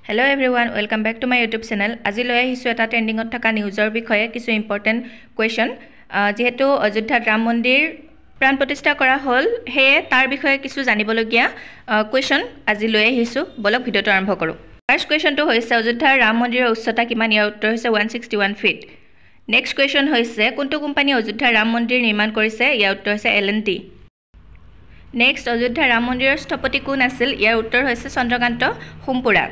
Hello everyone, welcome back to my YouTube channel. আজি লৈ আহিছো এটা ট্ৰেন্ডিংত থকা নিউজৰ বিষয়ে কিছু ইম্পৰ্টেন্ট কোৱেশ্চন যেহেতু অযোধ্যাত ৰাম মন্দিৰ প্ৰাণ প্ৰতিষ্ঠা কৰা হ'ল হে তাৰ বিষয়ে কিছু জানিবলগীয়া কোৱেশ্চন আজি লৈ আহিছো বলক ভিডিওটো আৰম্ভ কৰো ফাৰ্স্ট কোৱেশ্চনটো হৈছে অযোধ্যাৰ ৰাম মন্দিৰৰ উচ্চতা কিমান ইয়াৰ উত্তৰ হৈছে 161 ফিট নেক্সট কোৱেশ্চন হৈছে কোনটো কোম্পানী অযোধ্যাৰ ৰাম মন্দিৰ নিৰ্মাণ কৰিছে ইয়াৰ উত্তৰ হৈছে L&T নেক্সট অযোধ্যাৰ ৰাম মন্দিৰৰ স্থপতি কোন আছিল ইয়াৰ উত্তৰ হৈছে চন্দ্ৰকান্ত হোমপুৰা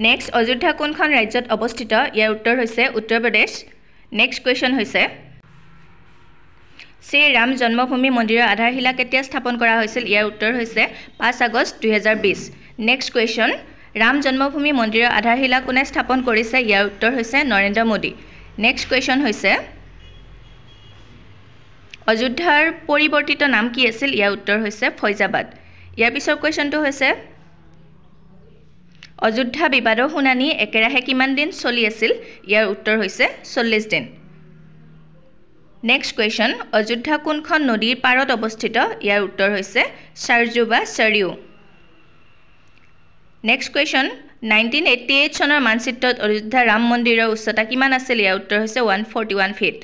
Next, Ajodhya কোনখন ৰাজ্যত অৱস্থিত ইয়াৰ উত্তৰ হৈছে উত্তৰ প্ৰদেশ নেক্সট কোৱেশ্চন হৈছে শ্ৰী ৰাম জন্মভূমি মন্দিৰৰ আধাৰশিলা কেতিয়া স্থাপন কৰা হৈছিল ইয়াৰ উত্তৰ হৈছে 5 আগষ্ট 2020 নেক্সট কোৱেশ্চন ৰাম জন্মভূমি মন্দিৰৰ আধাৰশিলা কোনে স্থাপন কৰিছে ইয়াৰ উত্তৰ হৈছে নৰেন্দ্ৰ মোদী নেক্সট কোৱেশ্চন হৈছে অযোধ্যাৰ পৰিৱৰ্তিত নাম কি আছিল ইয়াৰ উত্তৰ হৈছে ফৈজাবাদ ইয়াৰ পিছৰ কোৱেশ্চনটো হৈছে অযোধ্যা বিবাদৰ শুনানি একেৰাহে কিমান দিন চলি আছিল ইয়াৰ উত্তৰ হৈছে 40 দিন নেক্সট কোৱেশ্চন অযোধ্যা কোনখন নদীৰ পাৰত অৱস্থিত ইয়াৰ উত্তৰ হৈছে সৰজু বা সৰিউ নেক্সট কোৱেশ্চন 1988 চনৰ মানচিত্ৰত অযোধ্যা ৰাম মন্দিৰৰ উচ্চতা কিমান আছিল ইয়াৰ উত্তৰ হৈছে 141 ফিট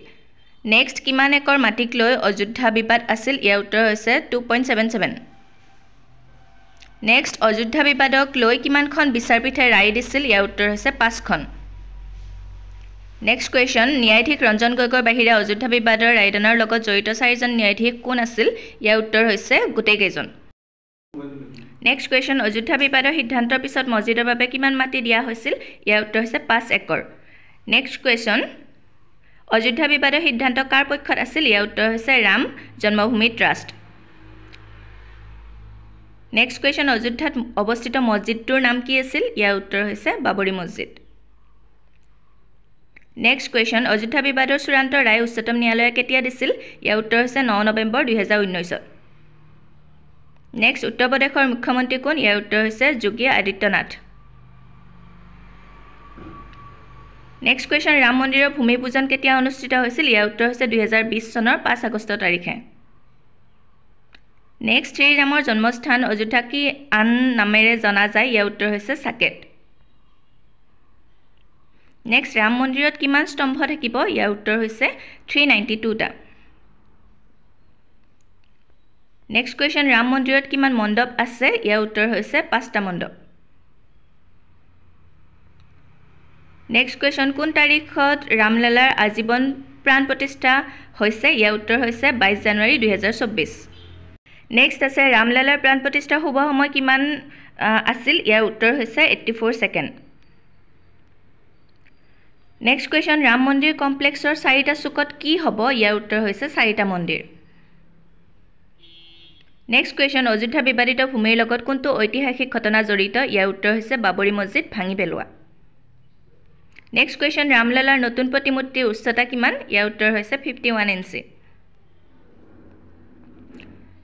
নেক্সট কিমান একৰ মাটিক লৈ অযোধ্যা বিবাদ আছিল ইয়াৰ উত্তৰ হৈছে 2.77 Next, Ajodhya বিবাদক লৈ কিমানখন বিচাৰপীঠে ৰায় দিছিল ইয়াৰ উত্তৰ হৈছে 5খন Next question, ন্যায়াধীশ ৰঞ্জন গগৈৰ বাহিৰে অযোধ্যা বিবাদৰ ৰায়দানৰ লগত জড়িত 4জন ন্যায়াধীশ কোন আছিল ইয়াৰ উত্তৰ হৈছে গোটেইকেইজন Next question, অযোধ্যা বিবাদৰ সিদ্ধান্তৰ পিছত মছজিদৰ বাবে কিমান মাটি দিয়া হৈছিল ইয়াৰ উত্তৰ হৈছে 5 একৰ Next question, অযোধ্যা বিবাদৰ সিদ্ধান্ত কাৰ পক্ষত আছিল ইয়াৰ উত্তৰ হৈছে ৰাম জন্মভূমি ট্ৰাষ্ট Next question অযোধ্যাত অৱস্থিত মছজিদটোৰ নাম কি আছিল ইয়াৰ উত্তৰ হৈছে বাবৰি মছজিদ Next question অযোধ্যা বিবাদৰ চূড়ান্ত ৰায় উচ্চতম ন্যায়ালয়ে কেতিয়া দিছিল ইয়াৰ উত্তৰ হৈছে 9 নৱেম্বৰ 2019 Next উত্তৰ প্ৰদেশৰ মুখ্যমন্ত্ৰী কোন ইয়াৰ উত্তৰ হৈছে যোগী আদিত্যনাথ Next question ৰাম মন্দিৰৰ ভূমি পূজন কেতিয়া অনুষ্ঠিত হৈছিল ইয়াৰ উত্তৰ হৈছে 2020 চনৰ 5 আগষ্ট তাৰিখে Next, Sri Ramor জন্মস্থান অযোধ্যা কি আন নামেৰে জনা যায় ইয়াৰ উত্তৰ হৈছে সাকেত Next, ৰাম মন্দিৰত কিমান স্তম্ভ থাকিব ইয়াৰ উত্তৰ হৈছে 392 টা Next question ৰাম মন্দিৰত কিমান মণ্ডপ আছে ইয়াৰ উত্তৰ হৈছে 5টা মণ্ডপ Next question কোন তাৰিখত ৰামলালাৰ আজীৱন প্ৰাণ প্ৰতিষ্ঠা হৈছে ইয়াৰ উত্তৰ হৈছে 22 জানুৱাৰী 2024 Next আছে ৰামলালাৰ প্ৰাণ প্ৰতিষ্ঠাৰ শুভ সময় কিমান আছিল ইয়াৰ উত্তৰ হৈছে 84 সেকেন্ড Next question ৰাম মন্দিৰ কমপ্লেক্সৰ 4টা চুকত কি হ'ব ইয়াৰ উত্তৰ হৈছে 4টা মন্দিৰ Next question অযোধ্যা বিবাদিত ভূমিৰ লগত কোনটো ঐতিহাসিক ঘটনা জড়িত ইয়াৰ উত্তৰ হৈছে বাবৰি মছজিদ ভাঙি পেলোৱা Next question ৰামলালাৰ নতুন প্ৰতিমূৰ্তিৰ উচ্চতা কিমান ইয়াৰ উত্তৰ হৈছে 51 ইঞ্চি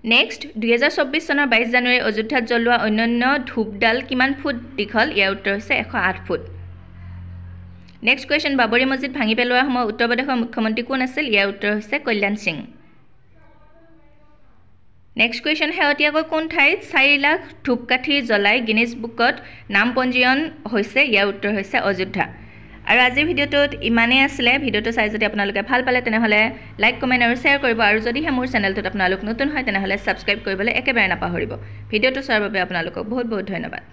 Next 2024 চনৰ 22 জানুৱাৰী অযোধ্যাত জ্বলোৱা অন্যান্য ধূপডাল কিমান ফুট দীঘল ইয়াৰ উত্তৰ হৈছে 108 ফুট Next question বাবৰি মছজিদ ভাঙি পেলোৱাৰ সময় উত্তৰ প্ৰদেশৰ মুখ্যমন্ত্ৰী কোন আছিল ইয়াৰ উত্তৰ হৈছে কল্যাণ সিং Next question হেয়তিয়াকৈ কোন ঠাইত 4 লাখ ধূপকাঠি জ্বলাই গিনিজ বুকত নাম পঞ্জীয়ন হৈছে ইয়াৰ উত্তৰ হৈছে অযোধ্যা আৰু আজিৰ ভিডিওটোত ইমানে আছিল ভিডিওটো চাই যদি আপোনালোকে ভাল পালে তেনেহলে লাইক কমেন্ট আৰু শেয়াৰ কৰিব আৰু যদি হে মোৰ চেনেলটোত আপোনালোক নতুন হয় তেনেহলে সাবস্ক্ৰাইব কৰিবলৈ একেবাৰে নাপাহৰিব ভিডিওটো চোৱাৰ বাবে আপোনালোকক বহুত বহুত ধন্যবাদ